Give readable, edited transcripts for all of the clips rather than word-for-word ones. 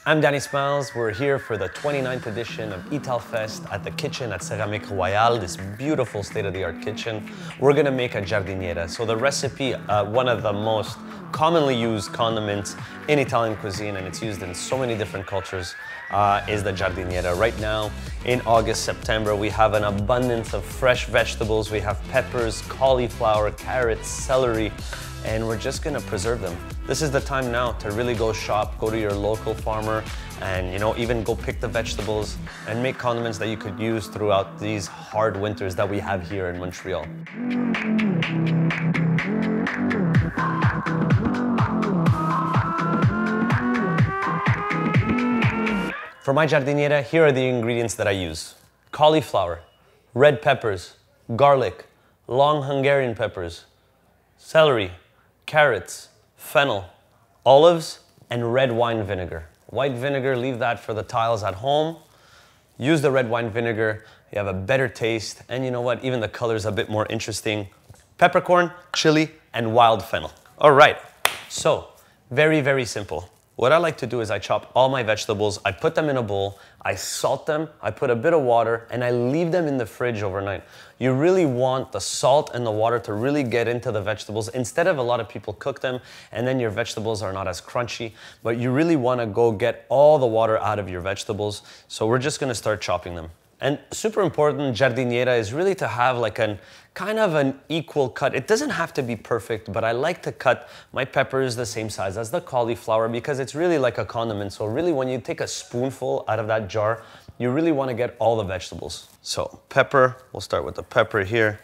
I'm Danny Smiles. We're here for the 29th edition of ItalfestMTL at the kitchen at Céramique Royale, this beautiful state-of-the-art kitchen. We're gonna make a giardiniera. So the recipe, one of the most commonly used condiments in Italian cuisine, and it's used in so many different cultures, is the giardiniera. Right now, in August, September, we have an abundance of fresh vegetables. We have peppers, cauliflower, carrots, celery, and we're just gonna preserve them. This is the time now to really go shop, go to your local farmer, and even go pick the vegetables and make condiments that you could use throughout these hard winters that we have here in Montreal. For my giardiniera, here are the ingredients that I use. Cauliflower, red peppers, garlic, long Hungarian peppers, celery, carrots, fennel, olives, and red wine vinegar. White vinegar, leave that for the tiles at home. Use the red wine vinegar, you have a better taste, and you know what, even the color's a bit more interesting. Peppercorn, chili, and wild fennel. All right, so very, very simple. What I like to do is I chop all my vegetables, I put them in a bowl, I salt them, I put a bit of water, and I leave them in the fridge overnight. You really want the salt and the water to really get into the vegetables. Instead of a lot of people cook them, and then your vegetables are not as crunchy, but you really want to go get all the water out of your vegetables. So we're just going to start chopping them. And super important, giardiniera is really to have like kind of an equal cut. It doesn't have to be perfect, but I like to cut my peppers the same size as the cauliflower because it's really like a condiment. So really when you take a spoonful out of that jar, you really want to get all the vegetables. So pepper, we'll start with the pepper here.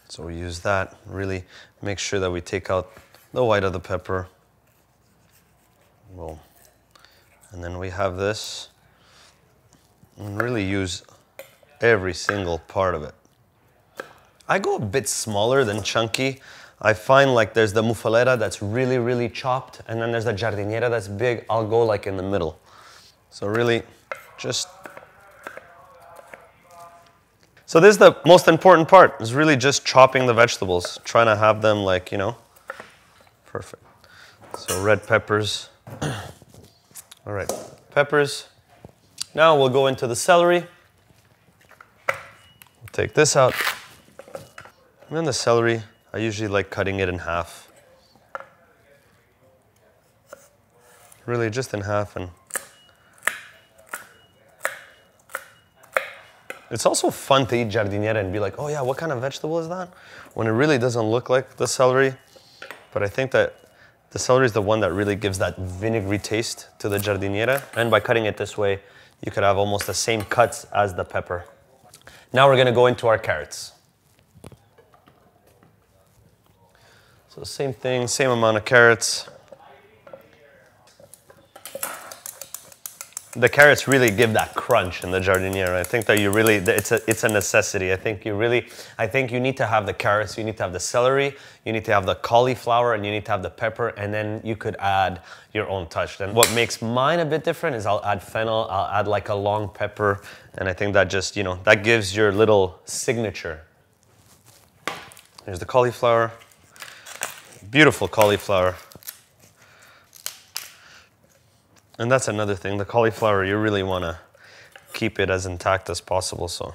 So we use that, really make sure that we take out the white of the pepper. Well, and then we have this, and really use every single part of it. I go a bit smaller than chunky. I find like there's the muffaletta that's really, really chopped, and then there's the giardiniera that's big. I'll go like in the middle. So really just... So this is the most important part, is really just chopping the vegetables, trying to have them like, perfect. So red peppers. All right, peppers. Now we'll go into the celery. Take this out. And then the celery, I usually like cutting it in half. Really just in half. And it's also fun to eat giardiniera and be like, oh yeah, what kind of vegetable is that? When it really doesn't look like the celery. But I think that the celery is the one that really gives that vinegary taste to the giardiniera. And by cutting it this way, you could have almost the same cuts as the pepper. Now we're gonna go into our carrots. So same thing, same amount of carrots. The carrots really give that crunch in the giardiniera. I think that you really, it's a necessity. I think you need to have the carrots, you need to have the celery, you need to have the cauliflower, and you need to have the pepper, and then you could add your own touch. And what makes mine a bit different is I'll add fennel, I'll add like a long pepper, and I think that just, that gives your little signature. Here's the cauliflower. Beautiful cauliflower. And that's another thing, the cauliflower, you really want to keep it as intact as possible. So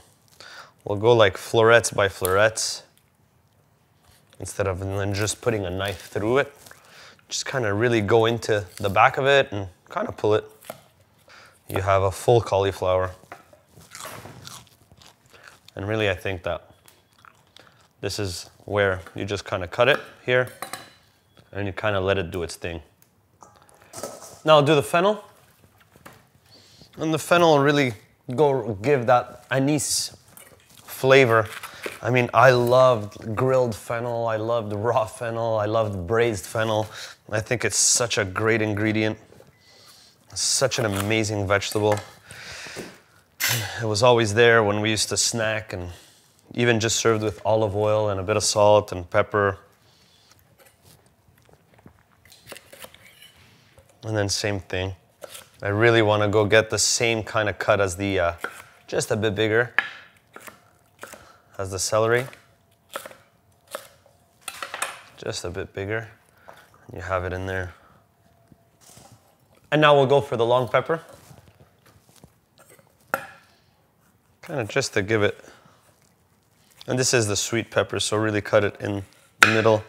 we'll go like florets by florets instead of then just putting a knife through it. Just kind of really go into the back of it and kind of pull it. You have a full cauliflower. And really I think that this is where you just kind of cut it here and you kind of let it do its thing. Now I'll do the fennel. And the fennel will really give that anise flavor. I mean, I loved grilled fennel, I loved raw fennel, I loved braised fennel. I think it's such a great ingredient. It's such an amazing vegetable. It was always there when we used to snack, and even just served with olive oil and a bit of salt and pepper. And then same thing. I really want to go get the same kind of cut as the, just a bit bigger, as the celery. Just a bit bigger. You have it in there. And now we'll go for the long pepper. Kind of just to give it, and this is the sweet pepper, so really cut it in the middle.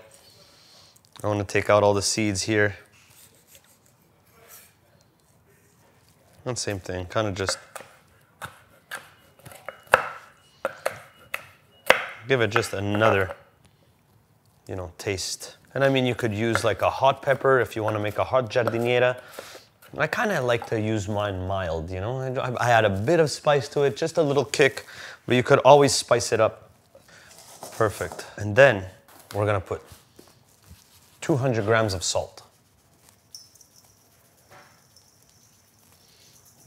I want to take out all the seeds here. And same thing, kind of just give it just another, you know, taste. And I mean, you could use like a hot pepper if you want to make a hot giardiniera. I kind of like to use mine mild, you know. I add a bit of spice to it, just a little kick, but you could always spice it up. Perfect. And then we're gonna put 200 grams of salt.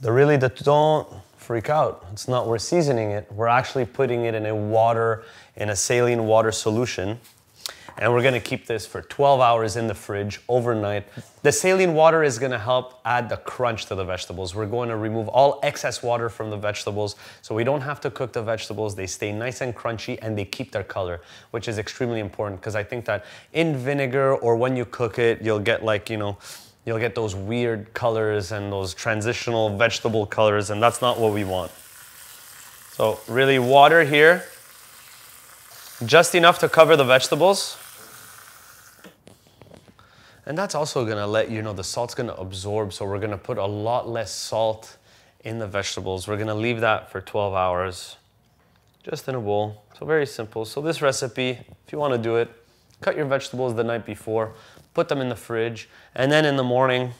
Don't freak out. It's not we're seasoning it. We're actually putting it in a saline water solution. And we're gonna keep this for 12 hours in the fridge overnight. The saline water is gonna help add the crunch to the vegetables. We're going to remove all excess water from the vegetables, so we don't have to cook the vegetables. They stay nice and crunchy and they keep their color, which is extremely important because I think that in vinegar or when you cook it, you'll get like, you know, you'll get those weird colors and those transitional vegetable colors, and that's not what we want. So really water here, just enough to cover the vegetables. And that's also gonna let you know the salt's gonna absorb, so we're gonna put a lot less salt in the vegetables. We're gonna leave that for 12 hours, just in a bowl. So very simple. So this recipe, if you wanna do it, cut your vegetables the night before, put them in the fridge, and then in the morning,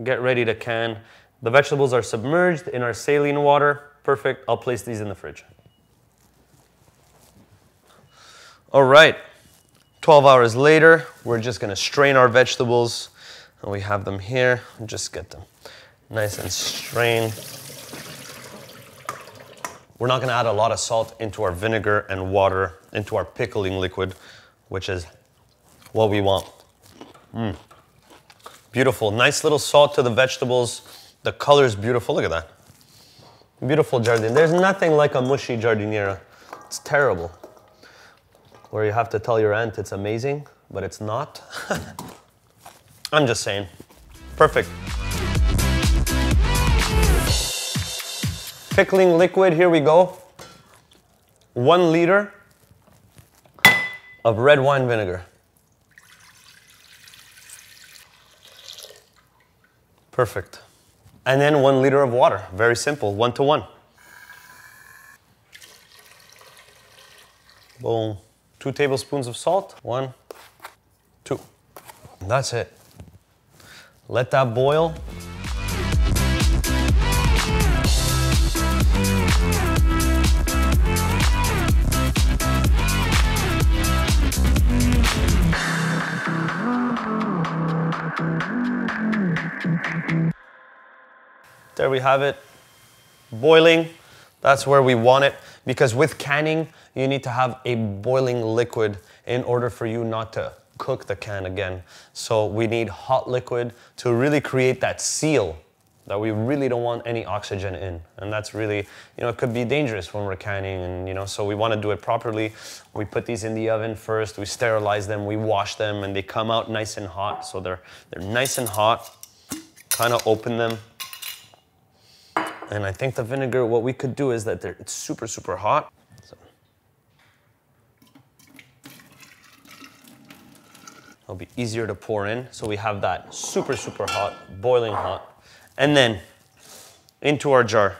get ready to can. The vegetables are submerged in our saline water. Perfect, I'll place these in the fridge. All right. 12 hours later, we're just gonna strain our vegetables, and we have them here. Just get them nice and strained. We're not gonna add a lot of salt into our vinegar and water, into our pickling liquid, which is what we want. Beautiful, nice little salt to the vegetables. The color's beautiful, look at that. Beautiful jardin. There's nothing like a mushy giardiniera. It's terrible. Where you have to tell your aunt it's amazing, but it's not. I'm just saying. Perfect. Pickling liquid, here we go. 1 liter of red wine vinegar. Perfect. And then 1 liter of water. Very simple, 1 to 1. Boom. 2 tablespoons of salt. 1, 2. That's it. Let that boil. There we have it, boiling. That's where we want it, because with canning, you need to have a boiling liquid in order for you not to cook the can again. So we need hot liquid to really create that seal that we really don't want any oxygen in. And that's really, you know, it could be dangerous when we're canning, and you know, so we want to do it properly. We put these in the oven first, we sterilize them, we wash them, and they come out nice and hot. So they're nice and hot. Kind of open them. And I think the vinegar, what we could do is that it's super, super hot. So it'll be easier to pour in. So we have that super, super hot, boiling hot. And then into our jar.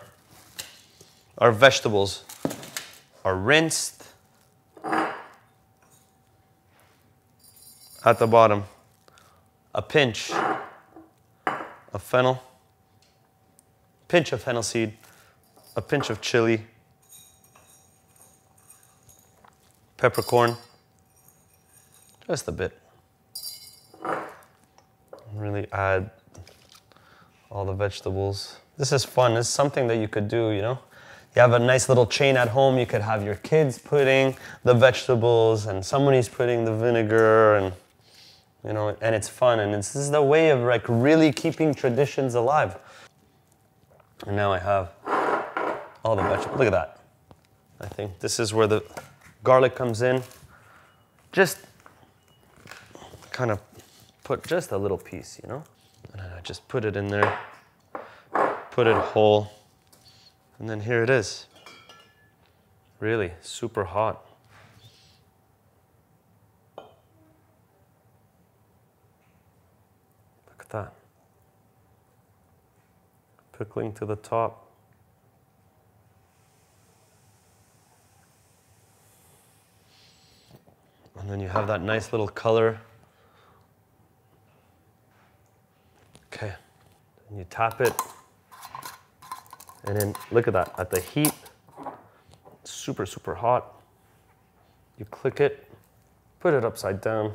Our vegetables are rinsed. At the bottom, a pinch of fennel. Pinch of fennel seed, a pinch of chili, peppercorn, just a bit. Really add all the vegetables. This is fun. This is something that you could do, you know. You have a nice little chain at home. You could have your kids putting the vegetables and somebody's putting the vinegar, and you know, and it's fun. And this is the way of like really keeping traditions alive. And now I have all the vegetables. Look at that. I think this is where the garlic comes in. Just kind of put just a little piece, you know? And I just put it in there, put it whole, and then here it is. Really super hot. Look at that. Pickling to the top. And then you have that nice little color. Okay, and you tap it. And then look at that, at the heat, super, super hot. You click it, put it upside down,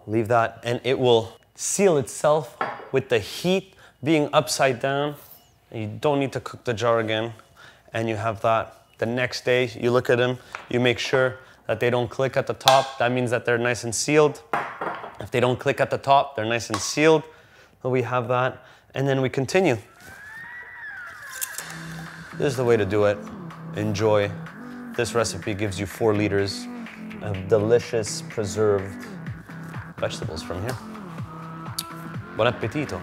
leave that, and it will seal itself with the heat being upside down. And you don't need to cook the jar again. And you have that. The next day, you look at them, you make sure that they don't click at the top. That means that they're nice and sealed. If they don't click at the top, they're nice and sealed. So we have that, and then we continue. This is the way to do it. Enjoy. This recipe gives you 4 liters of delicious preserved vegetables from here. Buon appetito.